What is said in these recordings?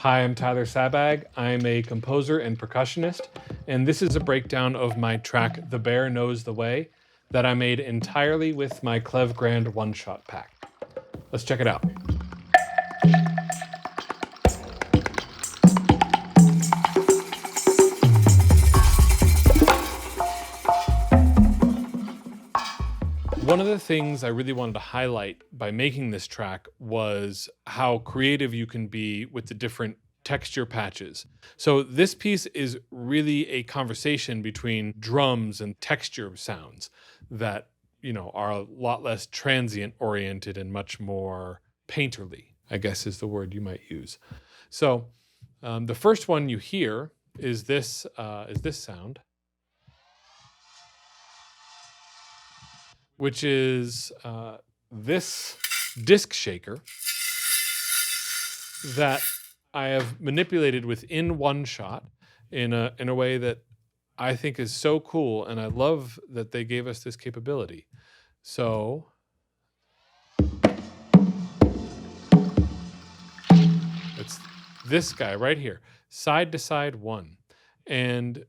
Hi, I'm Tyler Sabbag. I'm a composer and percussionist, and this is a breakdown of my track The Bear Knows the Way that I made entirely with my Clev Grand OneShot pack. Let's check it out. One of the things I really wanted to highlight by making this track was how creative you can be with the different texture patches. So this piece is really a conversation between drums and texture sounds that, are a lot less transient oriented and much more painterly, I guess is the word you might use. So the first one you hear is this sound, which is this disc shaker that I have manipulated within OneShot in a way that I think is so cool, and I love that they gave us this capability. So it's this guy right here, side to side one, and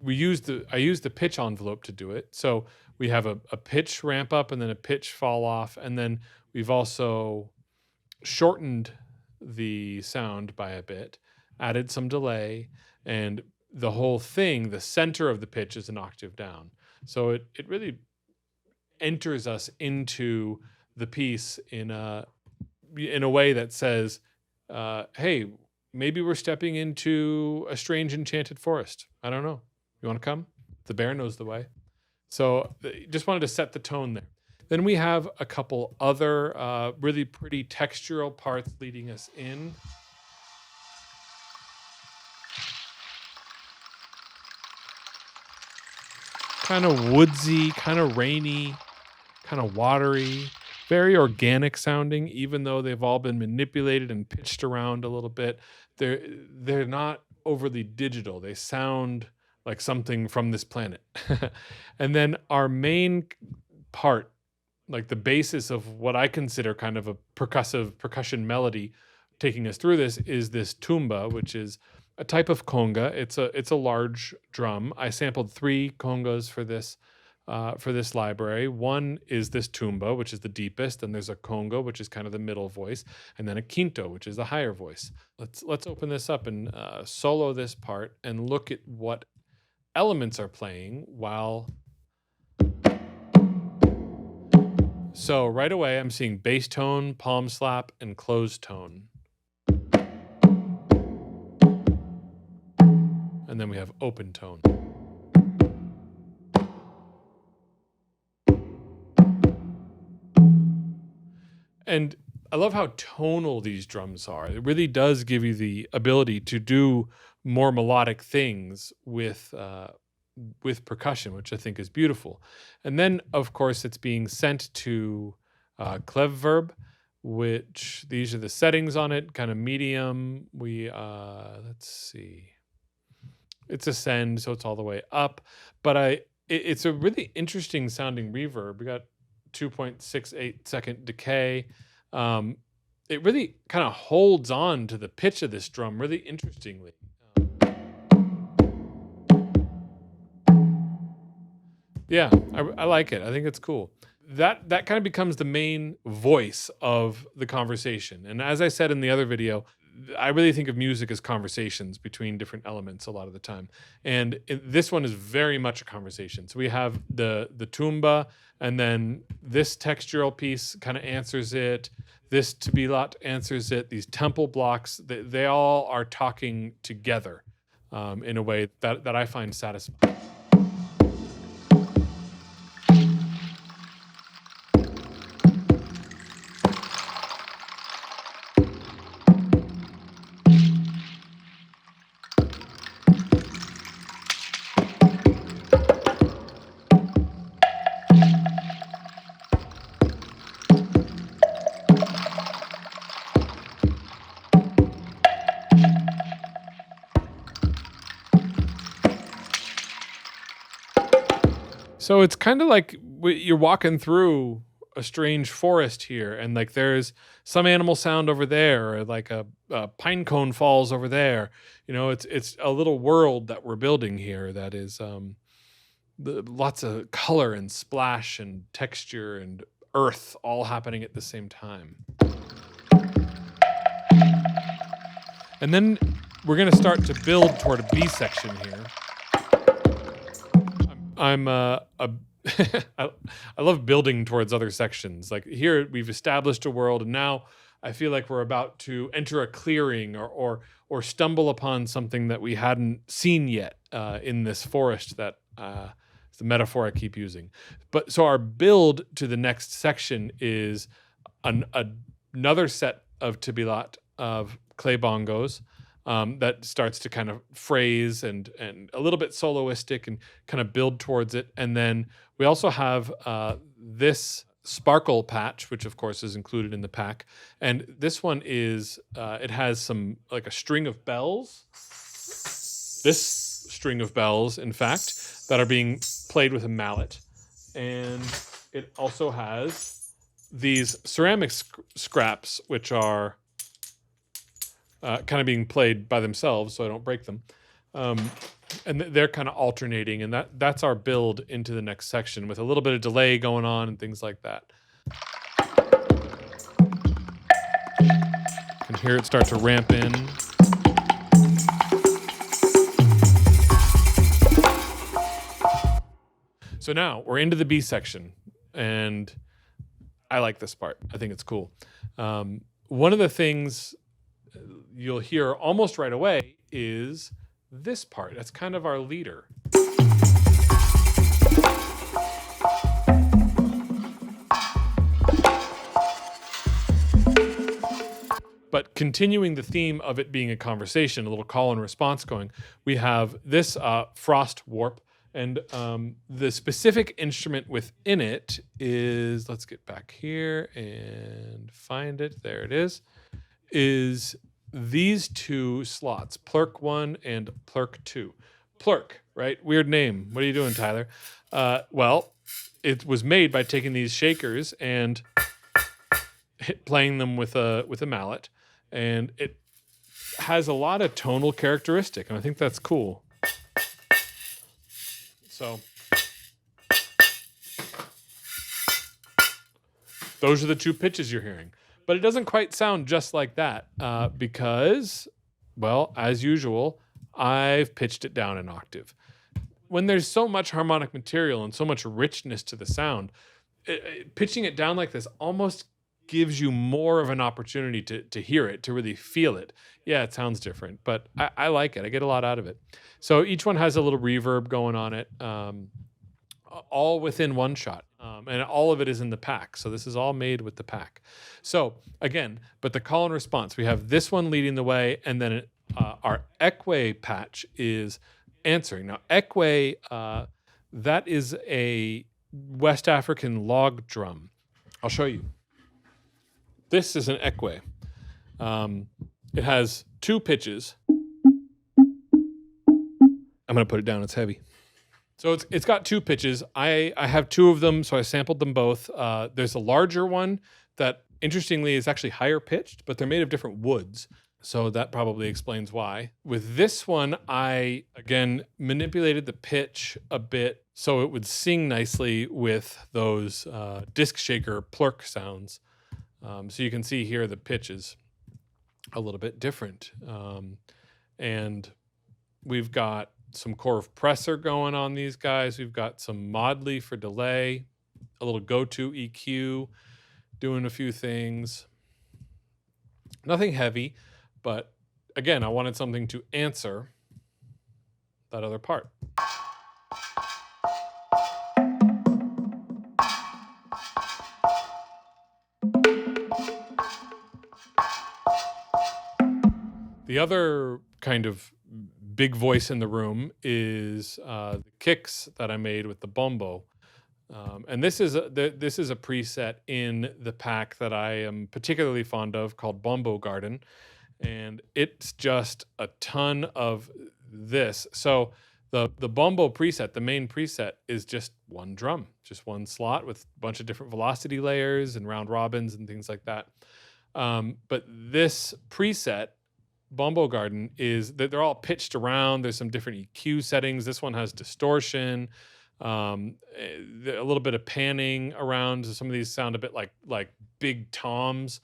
I used the pitch envelope to do it. So we have a pitch ramp up and then a pitch fall off. And then we've also shortened the sound by a bit, added some delay, and the whole thing, the center of the pitch is an octave down. So it really enters us into the piece in a way that says, hey, maybe we're stepping into a strange enchanted forest. I don't know. You want to come? The bear knows the way. So just wanted to set the tone there. Then we have a couple other really pretty textural parts leading us in. Kind of woodsy, kind of rainy, kind of watery, very organic sounding, even though they've all been manipulated and pitched around a little bit. They're not overly digital. They sound like something from this planet. And then our main part, like the basis of what I consider kind of a percussion melody taking us through this, is this tumba, which is a type of conga. It's a large drum. I sampled 3 congas for this library. One is this tumba, which is the deepest, and there's a conga, which is kind of the middle voice, and then a quinto, which is the higher voice. Let's open this up and solo this part and look at what elements are playing while. So right away I'm seeing bass tone, palm slap, and closed tone. And then we have open tone. And I love how tonal these drums are. It really does give you the ability to do more melodic things with percussion, which I think is beautiful. And then, of course, it's being sent to Clev Verb, which these are the settings on it, kind of medium. Let's see. It's ascend, so it's all the way up. But it's a really interesting sounding reverb. We got 2.68 second decay. It really kind of holds on to the pitch of this drum really interestingly. Yeah, I like it. I think it's cool. That kind of becomes the main voice of the conversation. And as I said in the other video, I really think of music as conversations between different elements a lot of the time. And this one is very much a conversation. So we have the tumba, and then this textural piece kind of answers it. This tabilat answers it. These tempo blocks, they all are talking together in a way that I find satisfying. So it's kind of like you're walking through a strange forest here, and like there's some animal sound over there, or like a pine cone falls over there. It's a little world that we're building here that is lots of color and splash and texture and earth all happening at the same time. And then we're going to start to build toward a B section here. I'm I love building towards other sections. Like here, we've established a world, and now I feel like we're about to enter a clearing or stumble upon something that we hadn't seen yet in this forest. That is the metaphor I keep using. But so our build to the next section is another set of tibilat of clay bongos. That starts to kind of phrase and a little bit soloistic and kind of build towards it. And then we also have this sparkle patch, which of course is included in the pack. And this one is, it has some, like a string of bells. This string of bells, in fact, that are being played with a mallet. And it also has these ceramic scraps, which are kind of being played by themselves, so I don't break them. And they're kind of alternating, and that's our build into the next section with a little bit of delay going on and things like that. You can hear it start to ramp in. So now we're into the B section, and I like this part. I think it's cool. One of the things you'll hear almost right away is this part. That's kind of our leader. But continuing the theme of it being a conversation, a little call and response going, we have this frost warp, and the specific instrument within it is, let's get back here and find it. There it is these two slots, Plurk 1 and Plurk 2. Plurk, right? Weird name. What are you doing, Tyler? Well, it was made by taking these shakers and playing them with a mallet, and it has a lot of tonal characteristic, and I think that's cool. So those are the two pitches you're hearing. But it doesn't quite sound just like that because, well, as usual, I've pitched it down an octave. When there's so much harmonic material and so much richness to the sound, pitching it down like this almost gives you more of an opportunity to hear it, to really feel it. Yeah, it sounds different, but I like it. I get a lot out of it. So each one has a little reverb going on it, all within OneShot. And all of it is in the pack. So this is all made with the pack. So again, but the call and response, we have this one leading the way, and then our Ekwe patch is answering. Now, Ekwe, that is a West African log drum. I'll show you. This is an Ekwe. It has two pitches. I'm going to put it down. It's heavy. So it's got two pitches. I have two of them, so I sampled them both. There's a larger one that, interestingly, is actually higher pitched, but they're made of different woods. So that probably explains why. With this one, I, again, manipulated the pitch a bit so it would sing nicely with those disc shaker plurk sounds. So you can see here the pitch is a little bit different. And we've got some Korg pressor going on these guys. We've got some Modley for delay, a little go-to EQ, doing a few things. Nothing heavy, but again, I wanted something to answer that other part. The other kind of big voice in the room is the kicks that I made with the bombo. And this is a preset in the pack that I am particularly fond of called Bombo Garden. And it's just a ton of this. So The bombo preset, the main preset, is just one drum, just one slot with a bunch of different velocity layers and round robins and things like that. But this preset, Bombo Garden, is that they're all pitched around. There's some different EQ settings. This one has distortion, a little bit of panning around. So some of these sound a bit like big toms.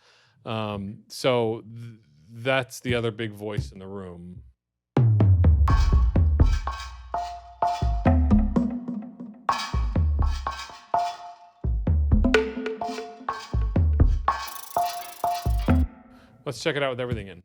So that's the other big voice in the room. Let's check it out with everything in.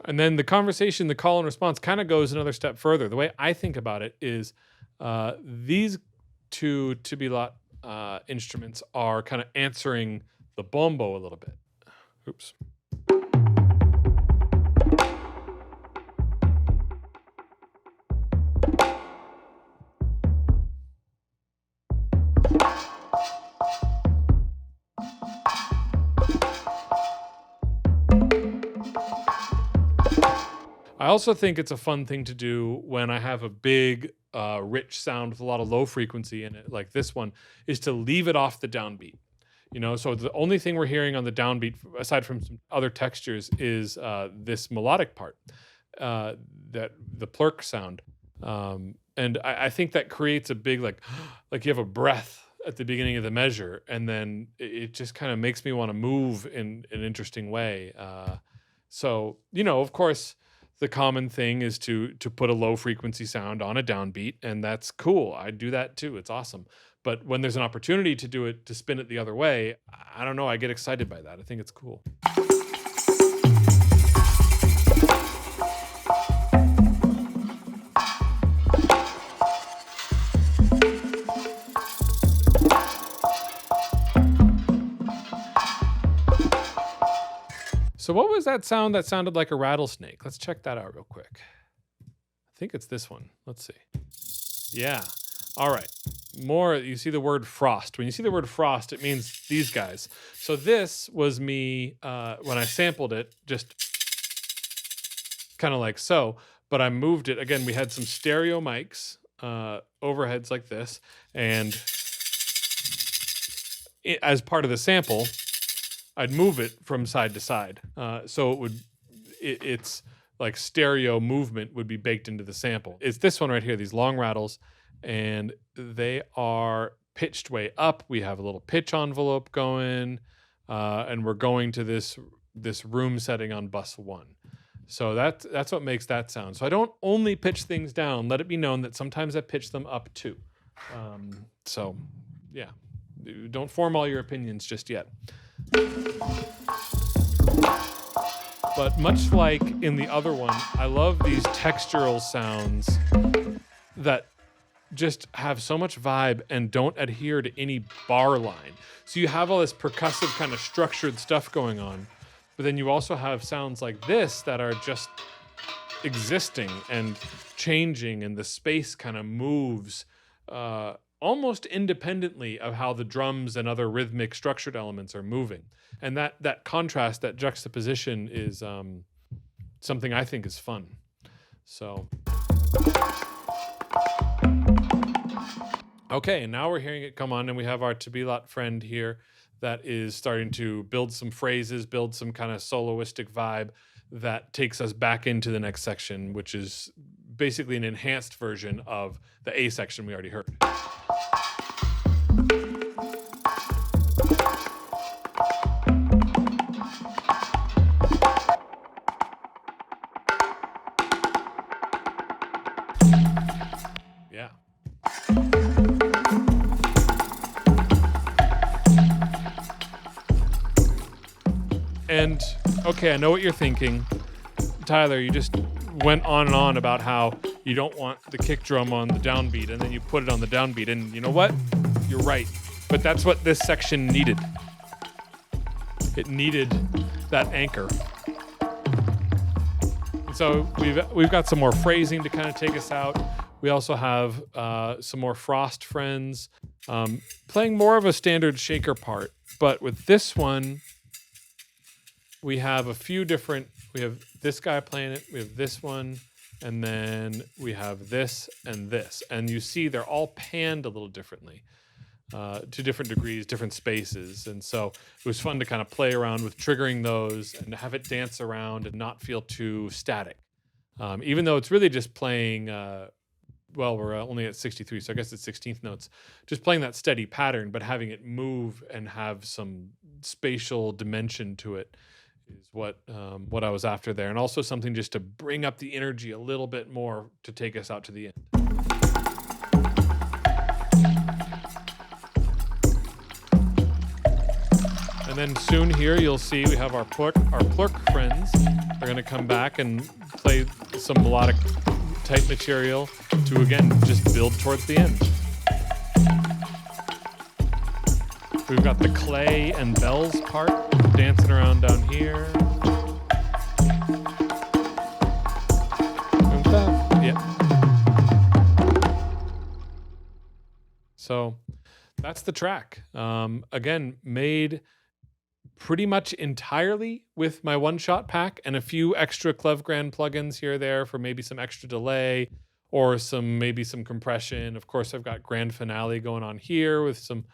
And then the conversation, the call and response kind of goes another step further. The way I think about it is these two Tibilot instruments are kind of answering the bombo a little bit. Oops. I also think it's a fun thing to do when I have a big, rich sound with a lot of low frequency in it, like this one, is to leave it off the downbeat. So the only thing we're hearing on the downbeat, aside from some other textures, is this melodic part, that the plurk sound. And I think that creates a big, like you have a breath at the beginning of the measure, and then it just kind of makes me want to move in an interesting way. So, of course, the common thing is to put a low frequency sound on a downbeat, and that's cool. I do that too. It's awesome. But when there's an opportunity to do it, to spin it the other way, I don't know. I get excited by that. I think it's cool. So what was that sound that sounded like a rattlesnake? Let's check that out real quick. I think it's this one. Let's see. Yeah. All right. More, you see the word frost. When you see the word frost, it means these guys. So this was me when I sampled it, just kind of like so, but I moved it. Again, we had some stereo mics, overheads like this, and as part of the sample, I'd move it from side to side. So it's like stereo movement would be baked into the sample. It's this one right here, these long rattles, and they are pitched way up. We have a little pitch envelope going, and we're going to this room setting on bus 1. So that's what makes that sound. So I don't only pitch things down. Let it be known that sometimes I pitch them up too. So yeah, don't form all your opinions just yet. But much like in the other one, I love these textural sounds that just have so much vibe and don't adhere to any bar line. So you have all this percussive kind of structured stuff going on, but then you also have sounds like this that are just existing and changing, and the space kind of moves almost independently of how the drums and other rhythmic structured elements are moving. And that contrast, that juxtaposition is something I think is fun. So, okay, and now we're hearing it come on, and we have our Tibilot friend here that is starting to build some phrases, build some kind of soloistic vibe that takes us back into the next section, which is basically an enhanced version of the A section we already heard. Yeah. And okay, I know what you're thinking. Tyler, you just went on and on about how you don't want the kick drum on the downbeat, and then you put it on the downbeat, and you know what? You're right. But that's what this section needed. It needed that anchor. And so we've got some more phrasing to kind of take us out. We also have some more Frost friends, playing more of a standard shaker part. But with this one, we have a few different, we have this guy playing it, we have this one, and then we have this and this. And you see they're all panned a little differently, to different degrees, different spaces. And so it was fun to kind of play around with triggering those and have it dance around and not feel too static. Even though it's really just playing, well, we're only at 63, so I guess it's 16th notes, just playing that steady pattern, but having it move and have some spatial dimension to it is what I was after there. And also something just to bring up the energy a little bit more to take us out to the end. And then soon here you'll see we have our plurk friends. They're going to come back and play some melodic type material to, again, just build towards the end. We've got the clay and bells part dancing around down here. Yeah. So that's the track. Again, made pretty much entirely with my one-shot pack and a few extra Clevgran plugins here or there for maybe some extra delay or maybe some compression. Of course, I've got Grand Finale going on here with some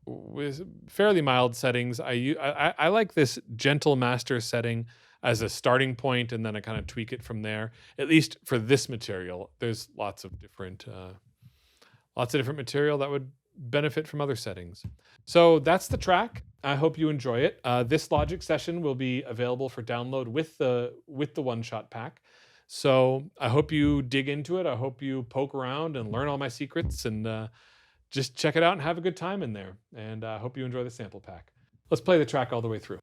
with fairly mild settings. I like this gentle master setting as a starting point, and then I kind of tweak it from there. At least for this material, there's lots of different material that would benefit from other settings. So that's the track. I hope you enjoy it. This Logic session will be available for download with the one-shot pack. So I hope you dig into it. I hope you poke around and learn all my secrets, and just check it out and have a good time in there. And I hope you enjoy the sample pack. Let's play the track all the way through.